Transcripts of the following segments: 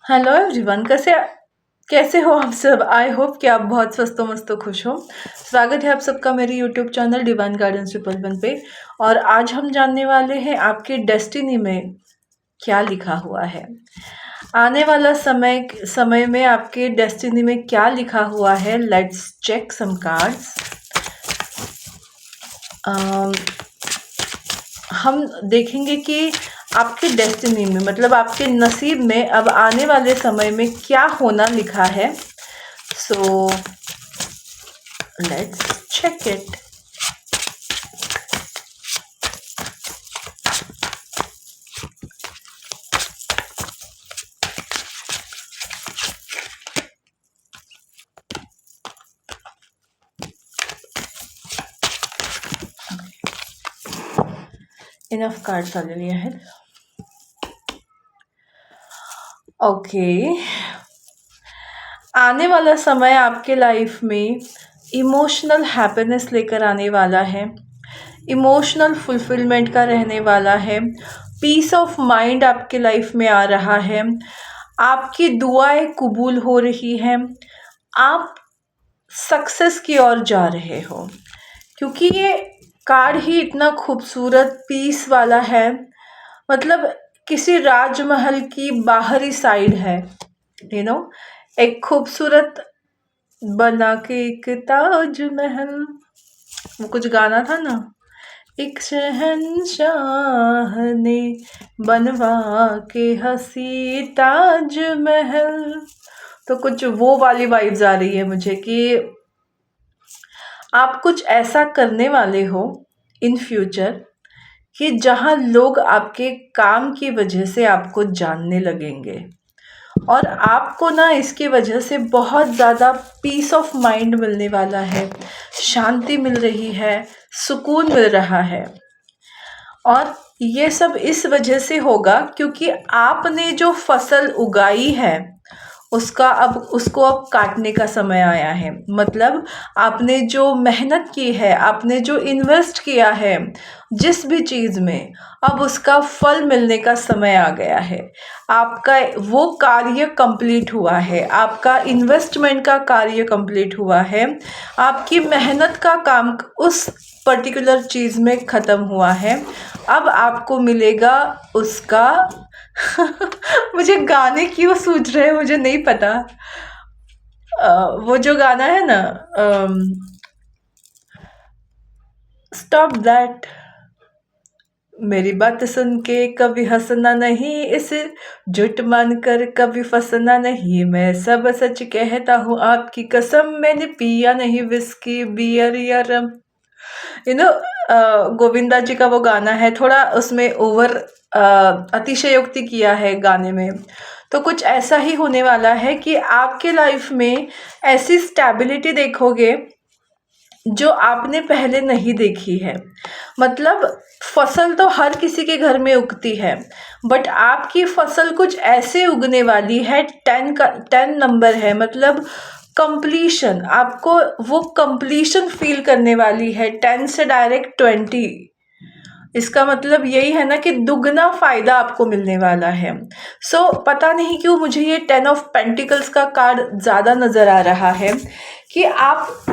Hello everyone, कैसे हो आप सब। आई होप कि आप बहुत स्वस्थ हो, मस्त हो, खुश हो। स्वागत है आप सबका मेरे यूट्यूब चैनल डिवाइन गार्डन 111 पे। और आज हम जानने वाले हैं आपकी डेस्टिनी में क्या लिखा हुआ है। आने वाला समय में आपके डेस्टिनी में क्या लिखा हुआ है। Let's check some cards. हम देखेंगे कि आपके डेस्टिनी में मतलब आपके नसीब में अब आने वाले समय में क्या होना लिखा है। So let's check it. Enough cards ले लिया है। ओके, आने वाला समय आपके लाइफ में इमोशनल हैप्पीनेस लेकर आने वाला है, इमोशनल फुलफिलमेंट का रहने वाला है, पीस ऑफ माइंड आपके लाइफ में आ रहा है, आपकी दुआएं कबूल हो रही हैं, आप सक्सेस की ओर जा रहे हो। क्योंकि ये कार्ड ही इतना खूबसूरत पीस वाला है, मतलब किसी राजमहल की बाहरी साइड है, यू नो एक खूबसूरत बना के एक ताजमहल, वो कुछ गाना था ना, एक शहंशाह ने बनवा के हसी ताजमहल। तो कुछ वो वाली वाइब्स आ रही है मुझे कि आप कुछ ऐसा करने वाले हो इन फ्यूचर कि जहाँ लोग आपके काम की वजह से आपको जानने लगेंगे और आपको ना इसकी वजह से बहुत ज़्यादा पीस ऑफ माइंड मिलने वाला है, शांति मिल रही है, सुकून मिल रहा है। और ये सब इस वजह से होगा क्योंकि आपने जो फसल उगाई है उसको अब काटने का समय आया है। मतलब आपने जो मेहनत की है, आपने जो इन्वेस्ट किया है जिस भी चीज़ में, अब उसका फल मिलने का समय आ गया है। आपका वो कार्य कंप्लीट हुआ है, आपका इन्वेस्टमेंट का कार्य कंप्लीट हुआ है, आपकी मेहनत का काम उस पर्टिकुलर चीज़ में ख़त्म हुआ है। अब आपको मिलेगा उसका मुझे गाने क्यों सूझ रहे हैं मुझे नहीं पता। वो जो गाना है ना, स्टॉप दैट, मेरी बात सुन के कभी हंसना नहीं, इस झूठ मान कर कभी फंसना नहीं, मैं सब सच कहता हूँ आपकी कसम, मैंने पिया नहीं विस्की बियर या रम। यू नो गोविंदा जी का वो गाना है, थोड़ा उसमें ओवर अतिशयोक्ति किया है गाने में। तो कुछ ऐसा ही होने वाला है कि आपके लाइफ में ऐसी स्टेबिलिटी देखोगे जो आपने पहले नहीं देखी है। मतलब फसल तो हर किसी के घर में उगती है, बट आपकी फसल कुछ ऐसे उगने वाली है, 10 नंबर है, मतलब कंप्लीशन, आपको वो कंप्लीशन फील करने वाली है। 10 से डायरेक्ट 20, इसका मतलब यही है ना कि दुगना फायदा आपको मिलने वाला है। सो पता नहीं क्यों मुझे ये 10 ऑफ पेंटिकल्स का कार्ड ज़्यादा नज़र आ रहा है कि आप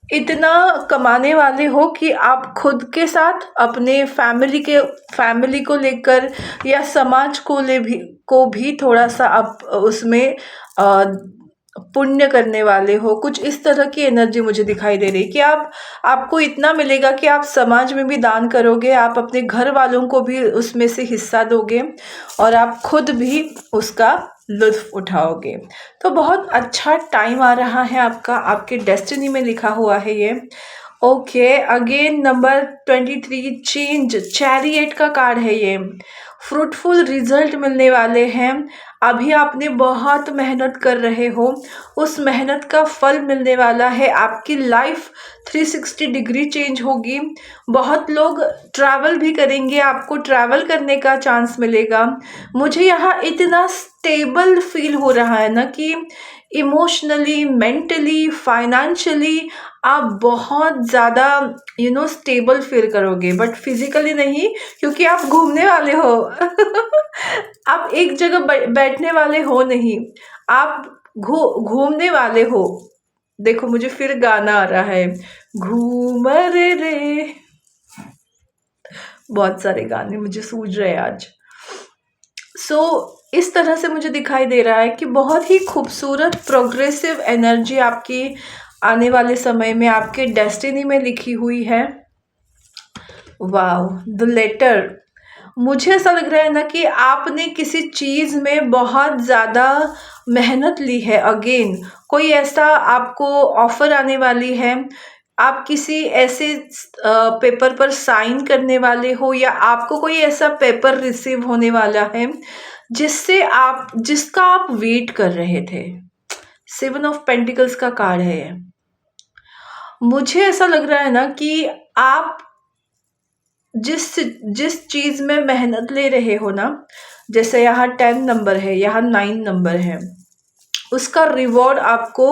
इतना कमाने वाले हो कि आप खुद के साथ अपने फैमिली को लेकर या समाज को भी थोड़ा सा आप उसमें पुण्य करने वाले हो। कुछ इस तरह की एनर्जी मुझे दिखाई दे रही कि आपको इतना मिलेगा कि आप समाज में भी दान करोगे, आप अपने घर वालों को भी उसमें से हिस्सा दोगे और आप खुद भी उसका लुत्फ उठाओगे। तो बहुत अच्छा टाइम आ रहा है आपका, आपके डेस्टिनी में लिखा हुआ है ये। Okay, again number 23, change, chariot का कार्ड है ये। फ्रूटफुल रिजल्ट मिलने वाले हैं। अभी आपने बहुत मेहनत कर रहे हो, उस मेहनत का फल मिलने वाला है। आपकी लाइफ 360 डिग्री चेंज होगी। बहुत लोग ट्रैवल भी करेंगे, आपको ट्रैवल करने का चांस मिलेगा। मुझे यहाँ इतना स्टेबल फील हो रहा है ना कि इमोशनली, मेंटली, फाइनेंशियली आप बहुत ज़्यादा स्टेबल फील करोगे, बट फिजिकली नहीं, क्योंकि आप घूमने वाले हो। आप एक जगह बैठने वाले हो नहीं, आप घूमने वाले हो। देखो मुझे फिर गाना आ रहा है, घूमर रे। बहुत सारे गाने मुझे सूझ रहे हैं आज। इस तरह से मुझे दिखाई दे रहा है कि बहुत ही खूबसूरत प्रोग्रेसिव एनर्जी आपकी आने वाले समय में आपके डेस्टिनी में लिखी हुई है। Wow, the letter. मुझे ऐसा लग रहा है ना कि आपने किसी चीज़ में बहुत ज़्यादा मेहनत ली है। अगेन कोई ऐसा आपको ऑफर आने वाली है, आप किसी ऐसे पेपर पर साइन करने वाले हो, या आपको कोई ऐसा पेपर रिसीव होने वाला है जिसका आप वेट कर रहे थे। 7 ऑफ पेंटिकल्स का कार्ड है ये। मुझे ऐसा लग रहा है ना कि आप जिस चीज में मेहनत ले रहे हो ना, जैसे यहाँ 10 नंबर है, यहाँ 9 नंबर है, उसका रिवॉर्ड आपको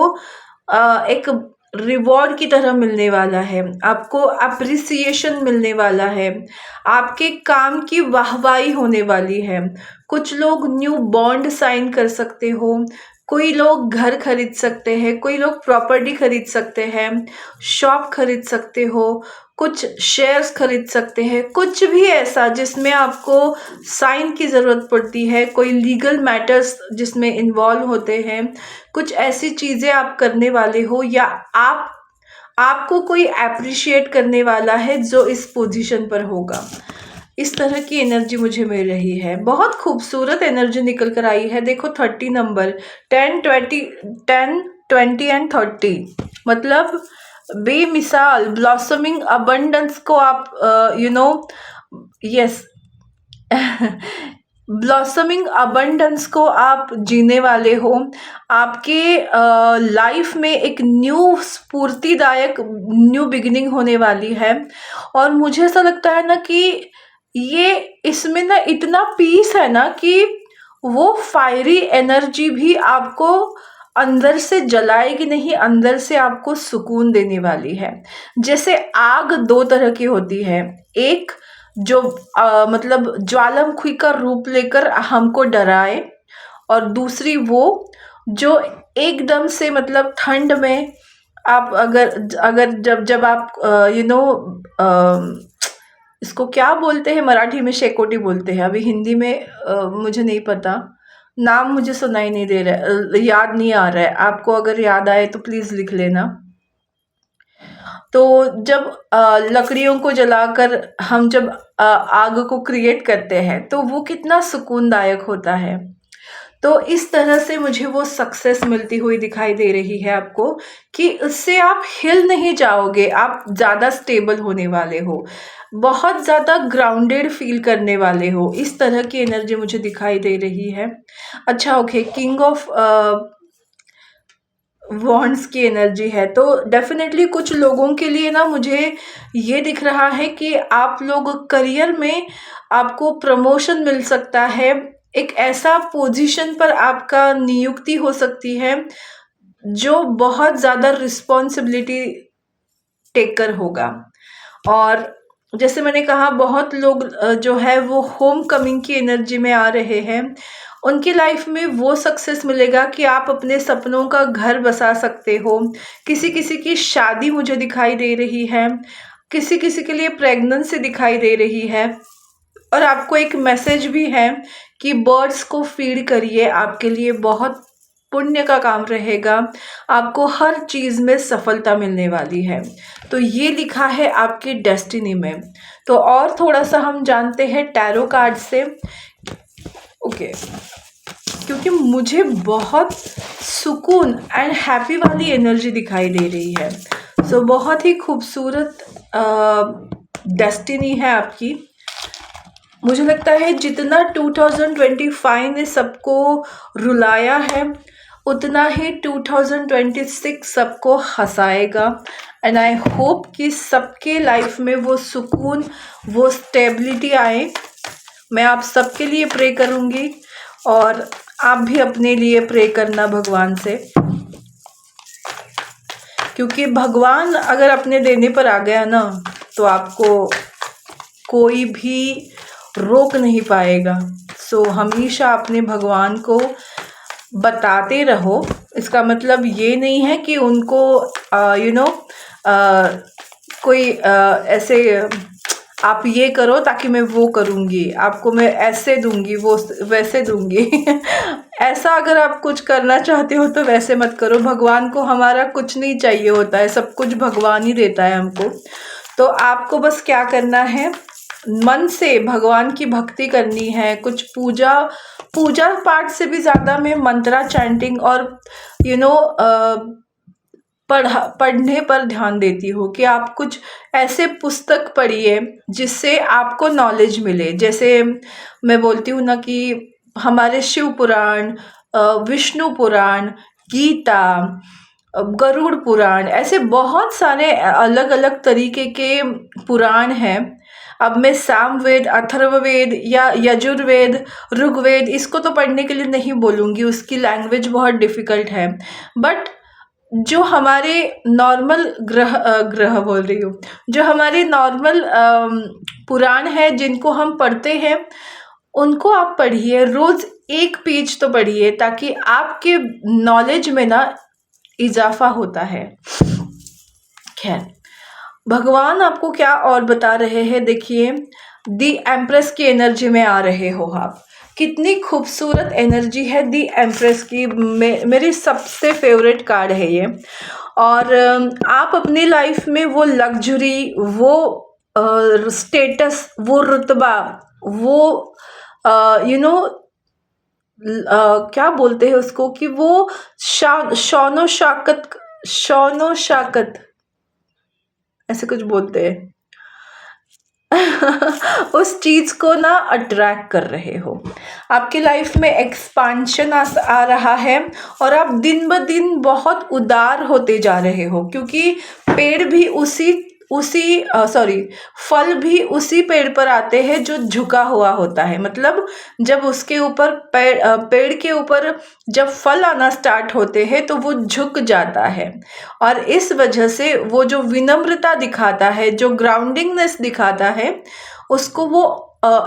एक रिवॉर्ड की तरह मिलने वाला है। आपको अप्रिसिएशन मिलने वाला है, आपके काम की वाहवाही होने वाली है। कुछ लोग न्यू बॉन्ड साइन कर सकते हो, कोई लोग घर खरीद सकते हैं, कोई लोग प्रॉपर्टी खरीद सकते हैं, शॉप खरीद सकते हो, कुछ शेयर्स खरीद सकते हैं। कुछ भी ऐसा जिसमें आपको साइन की ज़रूरत पड़ती है, कोई लीगल मैटर्स जिसमें इन्वॉल्व होते हैं, कुछ ऐसी चीज़ें आप करने वाले हो, या आपको कोई अप्रिशिएट करने वाला है जो इस पोजीशन पर होगा। इस तरह की एनर्जी मुझे मिल रही है। बहुत खूबसूरत एनर्जी निकल कर आई है। देखो 30 नंबर, 10 20 एंड 30, मतलब बेमिसाल ब्लॉसमिंग अबंडेंस को आप यस ब्लॉसमिंग अबंडेंस को आप जीने वाले हो। आपके लाइफ में एक न्यू स्फूर्तिदायक न्यू बिगिनिंग होने वाली है। और मुझे ऐसा लगता है ना कि ये इसमें ना इतना पीस है ना कि वो फायरी एनर्जी भी आपको अंदर से जलाएगी नहीं, अंदर से आपको सुकून देने वाली है। जैसे आग दो तरह की होती है, एक जो मतलब ज्वालामुखी का रूप लेकर हमको डराए, और दूसरी वो जो एकदम से मतलब ठंड में आप अगर अगर जब जब आप इसको क्या बोलते हैं, मराठी में शेकोटी बोलते हैं, अभी हिंदी में मुझे नहीं पता, नाम मुझे सुनाई नहीं दे रहा है, याद नहीं आ रहा है। आपको अगर याद आए तो प्लीज़ लिख लेना। तो जब लकड़ियों को जलाकर हम जब आग को क्रिएट करते हैं तो वो कितना सुकूनदायक होता है। तो इस तरह से मुझे वो सक्सेस मिलती हुई दिखाई दे रही है आपको, कि उससे आप हिल नहीं जाओगे, आप ज़्यादा स्टेबल होने वाले हो, बहुत ज़्यादा ग्राउंडेड फील करने वाले हो। इस तरह की एनर्जी मुझे दिखाई दे रही है। अच्छा, ओके, किंग ऑफ वॉन्ड्स की एनर्जी है, तो डेफिनेटली कुछ लोगों के लिए ना मुझे ये दिख रहा है कि आप लोग करियर में आपको प्रमोशन मिल सकता है। एक ऐसा पोजीशन पर आपका नियुक्ति हो सकती है जो बहुत ज़्यादा रिस्पॉन्सिबिलिटी टेकर होगा। और जैसे मैंने कहा, बहुत लोग जो है वो होम कमिंग की एनर्जी में आ रहे हैं। उनकी लाइफ में वो सक्सेस मिलेगा कि आप अपने सपनों का घर बसा सकते हो। किसी किसी की शादी मुझे दिखाई दे रही है, किसी किसी के लिए प्रेगनेंसी दिखाई दे रही है। और आपको एक मैसेज भी है कि बर्ड्स को फीड करिए, आपके लिए बहुत पुण्य का काम रहेगा, आपको हर चीज़ में सफलता मिलने वाली है। तो ये लिखा है आपकी डेस्टिनी में। तो और थोड़ा सा हम जानते हैं टैरो कार्ड से। ओके, क्योंकि मुझे बहुत सुकून एंड हैप्पी वाली एनर्जी दिखाई दे रही है। सो बहुत ही खूबसूरत डेस्टिनी है आपकी। मुझे लगता है जितना 2025 ने सबको रुलाया है, उतना ही 2026 सबको हंसाएगा। एंड आई होप कि सबके लाइफ में वो सुकून, वो स्टेबिलिटी आए। मैं आप सबके लिए प्रे करूँगी, और आप भी अपने लिए प्रे करना भगवान से, क्योंकि भगवान अगर अपने देने पर आ गया ना तो आपको कोई भी रोक नहीं पाएगा। सो हमेशा अपने भगवान को बताते रहो। इसका मतलब ये नहीं है कि उनको कोई ऐसे आप ये करो ताकि मैं वो करूँगी, आपको मैं ऐसे दूंगी, वो वैसे दूंगी ऐसा अगर आप कुछ करना चाहते हो तो वैसे मत करो। भगवान को हमारा कुछ नहीं चाहिए होता है, सब कुछ भगवान ही देता है हमको। तो आपको बस क्या करना है, मन से भगवान की भक्ति करनी है। कुछ पूजा पाठ से भी ज़्यादा मैं मंत्रा चैंटिंग और पढ़ने पर ध्यान देती हूँ कि आप कुछ ऐसे पुस्तक पढ़िए जिससे आपको नॉलेज मिले। जैसे मैं बोलती हूँ ना कि हमारे शिव पुराण, विष्णु पुराण, गीता, गरुड़ पुराण, ऐसे बहुत सारे अलग अलग तरीके के पुराण हैं। अब मैं सामवेद, अथर्ववेद या यजुर्वेद, ऋग्वेद इसको तो पढ़ने के लिए नहीं बोलूँगी, उसकी लैंग्वेज बहुत डिफ़िकल्ट है। बट जो हमारे नॉर्मल ग्रह बोल रही हूँ, जो हमारे नॉर्मल पुराण है जिनको हम पढ़ते हैं, उनको आप पढ़िए। रोज़ एक पेज तो पढ़िए ताकि आपके नॉलेज में ना इजाफा होता है। खैर, भगवान आपको क्या और बता रहे हैं, देखिए दी एम्प्रेस की एनर्जी में आ रहे हो आप। कितनी खूबसूरत एनर्जी है दी एम्प्रेस की। मेरी सबसे फेवरेट कार्ड है ये। और आप अपनी लाइफ में वो लग्जरी, वो स्टेटस, वो रुतबा, वो क्या बोलते हैं उसको, कि वो शौनो शाकत ऐसे कुछ बोलते हैं उस चीज को ना अट्रैक्ट कर रहे हो। आपकी लाइफ में एक्सपांशन आ रहा है और आप दिन ब दिन बहुत उदार होते जा रहे हो, क्योंकि पेड़ भी फल भी उसी पेड़ पर आते हैं जो झुका हुआ होता है। मतलब जब उसके ऊपर पेड़ के ऊपर जब फल आना स्टार्ट होते हैं तो वो झुक जाता है। और इस वजह से वो जो विनम्रता दिखाता है, जो ग्राउंडिंगनेस दिखाता है, उसको वो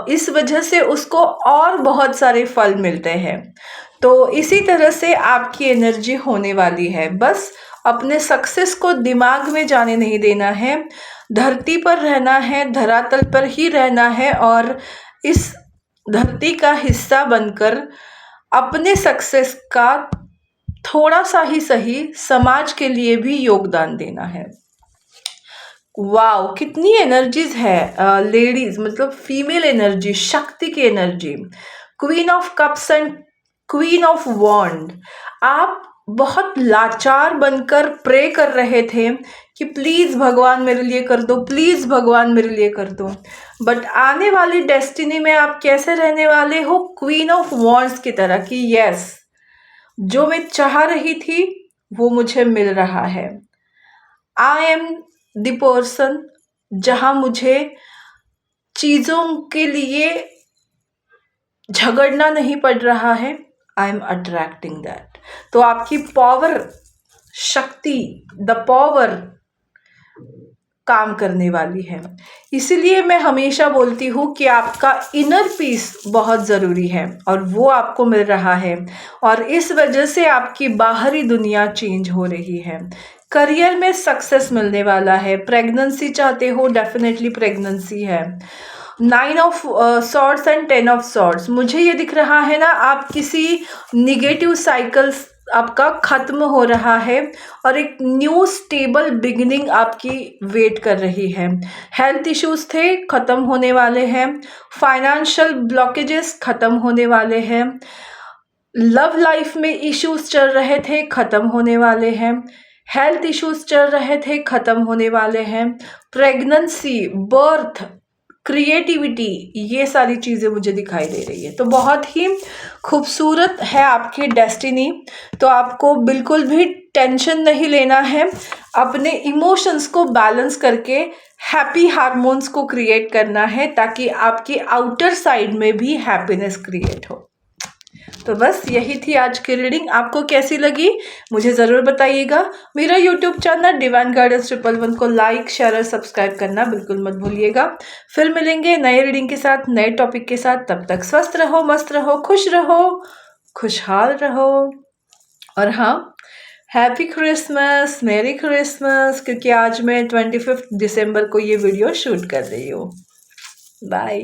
इस वजह से उसको और बहुत सारे फल मिलते हैं। तो इसी तरह से आपकी एनर्जी होने वाली है। बस अपने सक्सेस को दिमाग में जाने नहीं देना है, धरती पर रहना है, धरातल पर ही रहना है और इस धरती का हिस्सा बनकर अपने सक्सेस का थोड़ा सा ही सही समाज के लिए भी योगदान देना है। वाओ, कितनी एनर्जीज है लेडीज, मतलब फीमेल एनर्जी, शक्ति की energy, queen of cups and queen of wand. आप बहुत लाचार बनकर प्रे कर रहे थे कि प्लीज भगवान मेरे लिए कर दो, प्लीज भगवान मेरे लिए कर दो। बट आने वाली डेस्टिनी में आप कैसे रहने वाले हो, क्वीन ऑफ वॉन्ड्स की तरह, कि यस, जो मैं चाह रही थी वो मुझे मिल रहा है। आई एम द पर्सन जहाँ मुझे चीज़ों के लिए झगड़ना नहीं पड़ रहा है, आई एम अट्रैक्टिंग दैट। तो आपकी पावर, शक्ति, द पावर काम करने वाली है। इसीलिए मैं हमेशा बोलती हूँ कि आपका इनर पीस बहुत ज़रूरी है और वो आपको मिल रहा है, और इस वजह से आपकी बाहरी दुनिया चेंज हो रही है। करियर में सक्सेस मिलने वाला है। प्रेगनेंसी चाहते हो, डेफिनेटली प्रेगनेंसी है। 9 of swords and 10 of swords, मुझे ये दिख रहा है ना, आप किसी निगेटिव साइकिल्स आपका खत्म हो रहा है और एक न्यू स्टेबल बिगिनिंग आपकी वेट कर रही है। हेल्थ इश्यूज थे, खत्म होने वाले हैं। फाइनेंशियल ब्लॉकेजेस खत्म होने वाले हैं। लव लाइफ में इश्यूज चल रहे थे, खत्म होने वाले हैं। हेल्थ इश्यूज चल रहे थे, खत्म होने वाले हैं। प्रेगनेंसी, बर्थ, क्रिएटिविटी, ये सारी चीज़ें मुझे दिखाई दे रही है। तो बहुत ही खूबसूरत है आपकी डेस्टिनी। तो आपको बिल्कुल भी टेंशन नहीं लेना है, अपने इमोशंस को बैलेंस करके हैप्पी हार्मोन्स को क्रिएट करना है ताकि आपकी आउटर साइड में भी हैप्पीनेस क्रिएट हो। तो बस यही थी आज की रीडिंग। आपको कैसी लगी मुझे ज़रूर बताइएगा। मेरा यूट्यूब चैनल डिवाइन गाइडेंस 111 को लाइक, शेयर और सब्सक्राइब करना बिल्कुल मत भूलिएगा। फिर मिलेंगे नए रीडिंग के साथ, नए टॉपिक के साथ। तब तक स्वस्थ रहो, मस्त रहो, खुश रहो, खुशहाल रहो। और हाँ, हैप्पी क्रिसमस, मेरी क्रिसमस, क्योंकि आज मैं 25 दिसंबर को ये वीडियो शूट कर रही हूँ। बाय।